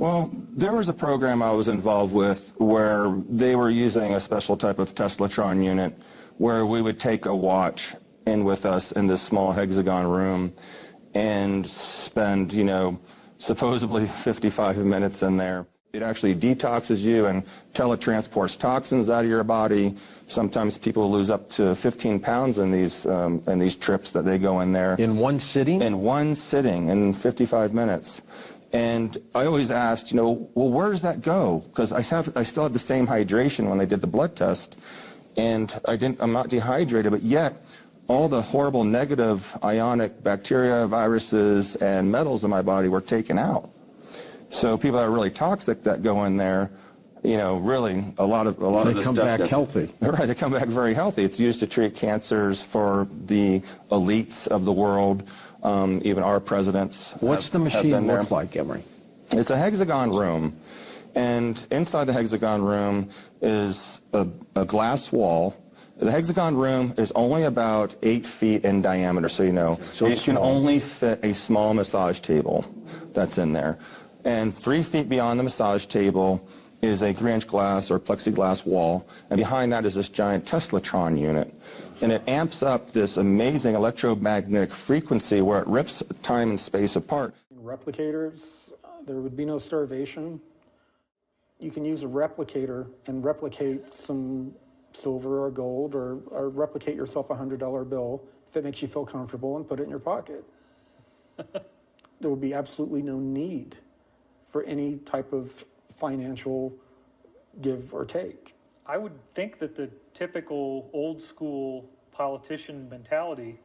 Well, there was a program I was involved with where they were using a special type of Teslatron unit where we would take a watch in with us in this small hexagon room and spend, you know, supposedly 55 minutes in there. It actually detoxes you and teletransports toxins out of your body. Sometimes people lose up to 15 pounds in these trips that they go in there. In one sitting? In one sitting, in 55 minutes. And I always asked, you know, well, where does that go? Because I still have the same hydration when they did the blood test, and I'm not dehydrated, but yet all the horrible negative ionic bacteria, viruses, and metals in my body were taken out. So people that are really toxic that go in there, you know, really a lot of the stuff. They come back healthy. Right, they come back very healthy. It's used to treat cancers for the elites of the world. Even our presidents. What's the machine look like, Emery? It's a hexagon room, and inside the hexagon room is a glass wall. The hexagon room is only about 8 feet in diameter, so you know. So it can only fit a small massage table that's in there. And 3 feet beyond the massage table is a 3-inch glass or plexiglass wall, and behind that is this giant Teslatron unit. And it amps up this amazing electromagnetic frequency where it rips time and space apart. Replicators, there would be no starvation. You can use a replicator and replicate some silver or gold, or replicate yourself a $100 bill if it makes you feel comfortable, and put it in your pocket. There would be absolutely no need for any type of financial give or take. I would think that the typical old school politician mentality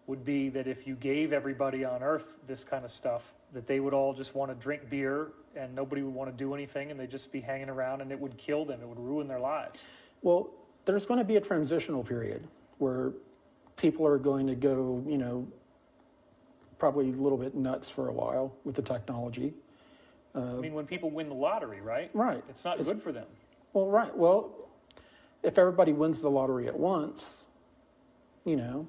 would be that if you gave everybody on earth this kind of stuff, that they would all just want to drink beer and nobody would want to do anything, and they'd just be hanging around, and it would kill them. It would ruin their lives. Well, there's going to be a transitional period where people are going to go, you know, probably a little bit nuts for a while with the technology. I mean, when people win the lottery, right? Right. It's not good for them. Well, right. Well, if everybody wins the lottery at once, you know,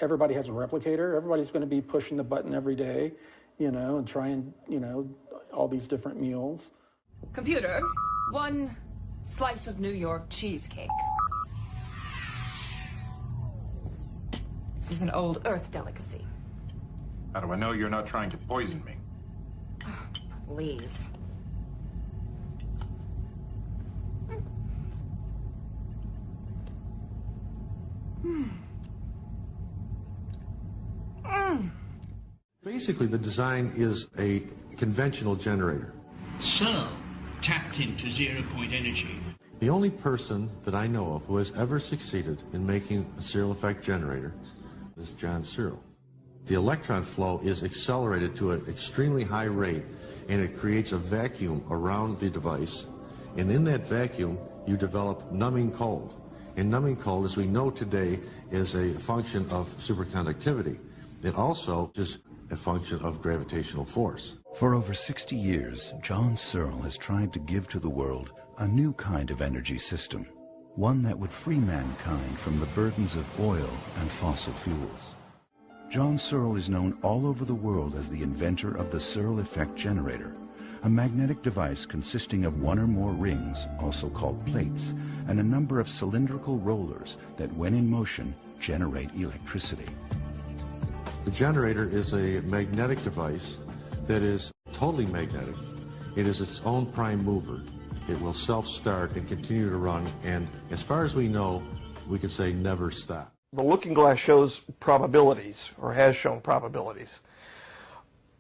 everybody has a replicator. Everybody's going to be pushing the button every day, you know, and trying, you know, all these different meals. Computer, 1 slice of New York cheesecake. This is an old Earth delicacy. How do I know you're not trying to poison me? Please. Basically, the design is a conventional generator. Searle tapped into zero-point energy. The only person that I know of who has ever succeeded in making a Searle effect generator is John Searle. The electron flow is accelerated to an extremely high rate, and it creates a vacuum around the device, and in that vacuum you develop numbing cold. And numbing cold, as we know today, is a function of superconductivity. It also is a function of gravitational force. For over 60 years, John Searle has tried to give to the world a new kind of energy system, one that would free mankind from the burdens of oil and fossil fuels. John Searle is known all over the world as the inventor of the Searle effect generator, a magnetic device consisting of 1 or more rings, also called plates, and a number of cylindrical rollers that, when in motion, generate electricity. The generator is a magnetic device that is totally magnetic. It is its own prime mover. It will self-start and continue to run, and as far as we know, we could say never stop. The looking glass shows probabilities, or has shown probabilities.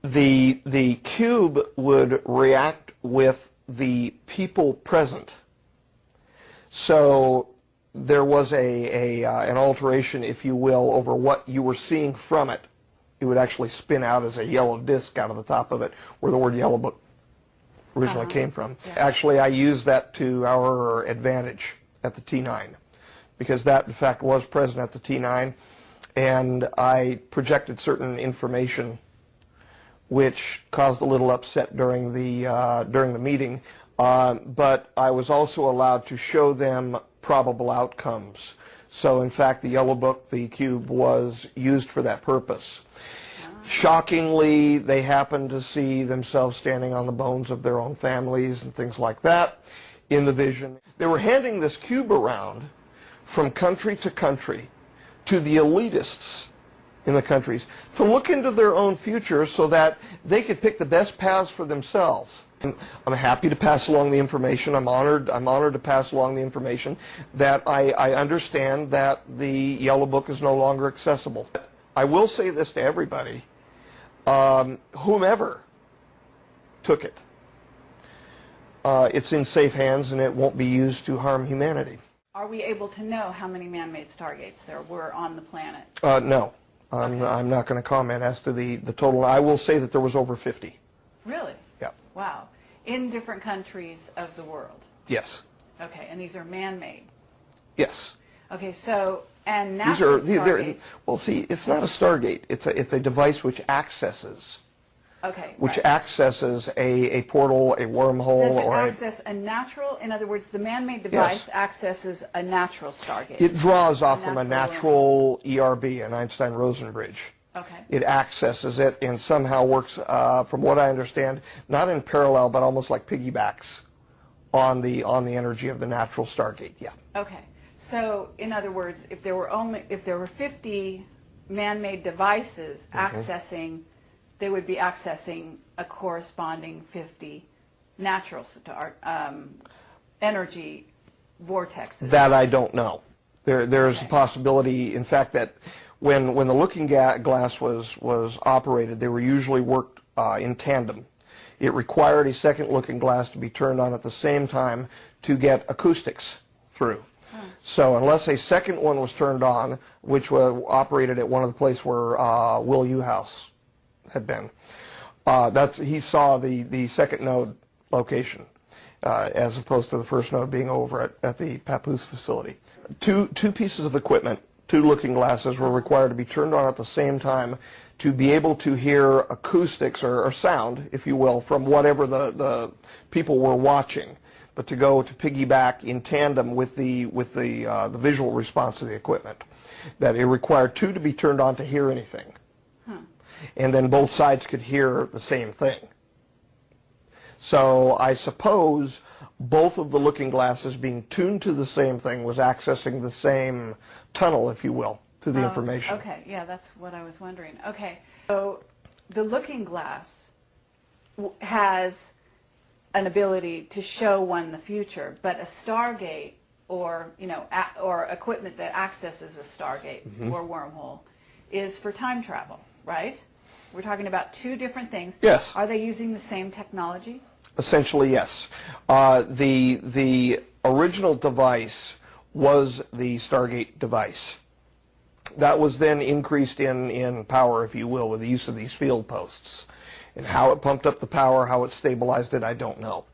The cube would react with the people present. So there was an alteration, if you will, over what you were seeing from it. It would actually spin out as a yellow disc out of the top of it, where the word Yellow Book originally came from. Yeah. Actually, I used that to our advantage at the T9, because that, in fact, was present at the T9, and I projected certain information which caused a little upset during the meeting, but I was also allowed to show them probable outcomes. So, in fact, the Yellow Book, the cube, was used for that purpose. Shockingly, they happened to see themselves standing on the bones of their own families and things like that in the vision. They were handing this cube around from country to country to the elitists in the countries to look into their own futures so that they could pick the best paths for themselves. I'm happy to pass along the information. I'm honored to pass along the information that I understand that the Yellow Book is no longer accessible. I will say this to everybody, whomever took it, it's in safe hands and it won't be used to harm humanity. Are we able to know how many man-made stargates there were on the planet? No. I'm not going to comment as to the total. I will say that there was over 50. Really? Yeah. Wow. In different countries of the world? Yes. Okay, and these are man-made? Yes. Okay, so, and natural stargates? Well, see, it's not a stargate. It's a device which accesses. Okay. Which accesses a portal, a wormhole, Does it or access a natural, in other words, the man-made device accesses a natural stargate? It draws off from a natural ERB, an Einstein-Rosen bridge. Okay. It accesses it and somehow works, from what I understand, not in parallel, but almost like piggybacks on the energy of the natural stargate. Yeah. Okay. So, in other words, if there were 50 man-made devices accessing, they would be accessing a corresponding 50 natural energy vortexes. That I don't know. There's a possibility, in fact, that when the looking glass was operated, they were usually worked in tandem. It required a second looking glass to be turned on at the same time to get acoustics through. So unless a second one was turned on, which was operated at one of the places where Will Uhouse had been, he saw the second node location as opposed to the first node being over at the Papoose facility. Two pieces of equipment, two looking glasses, were required to be turned on at the same time to be able to hear acoustics or sound, if you will, from whatever the people were watching, but to go to piggyback in tandem with the visual response of the equipment. That it required two to be turned on to hear anything. And then both sides could hear the same thing. So I suppose both of the looking glasses being tuned to the same thing was accessing the same tunnel, if you will, to the information. Okay, yeah, that's what I was wondering. Okay, so the looking glass has an ability to show one the future, but a stargate or equipment that accesses a stargate or wormhole is for time travel, right? We're talking about two different things. Yes. Are they using the same technology? Essentially, yes. The original device was the Stargate device. That was then increased in power, if you will, with the use of these field posts. And how it pumped up the power, how it stabilized it, I don't know.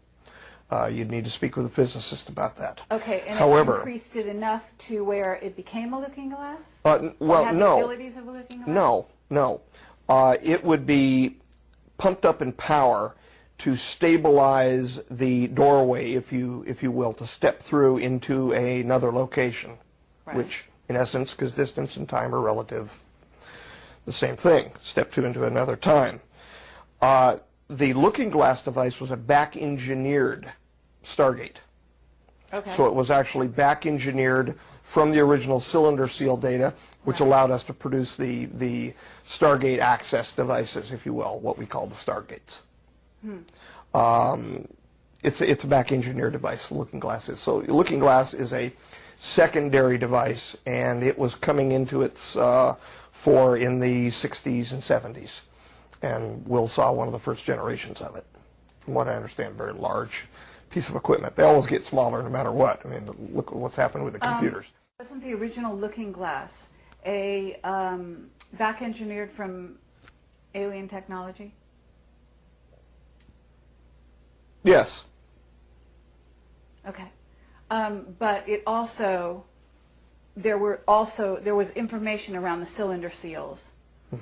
You'd need to speak with a physicist about that. Okay, and however, it increased it enough to where it became a looking glass? Well, had no. The abilities of a looking glass? No. It would be pumped up in power to stabilize the doorway, if you will, to step through into another location, which, in essence, because distance and time are relative, the same thing. Step through into another time. The looking glass device was a back-engineered Stargate. Okay. So it was actually back-engineered from the original cylinder seal data, which allowed us to produce the Stargate access devices, if you will, what we call the Stargates. It's a back-engineered device, the looking glass is. So the looking glass is a secondary device, and it was coming into its fore in the 60s and 70s. And Will saw one of the first generations of it. From what I understand, very large piece of equipment. They always get smaller no matter what. I mean, look at what's happened with the computers. Wasn't the original looking glass a back-engineered from alien technology? Yes. Okay. But it also, there was information around the cylinder seals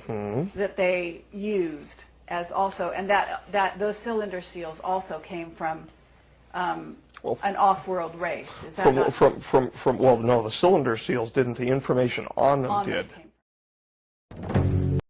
that they used as also, and that those cylinder seals also came from an off-world race. Is that well, no, the cylinder seals didn't. The information on them did.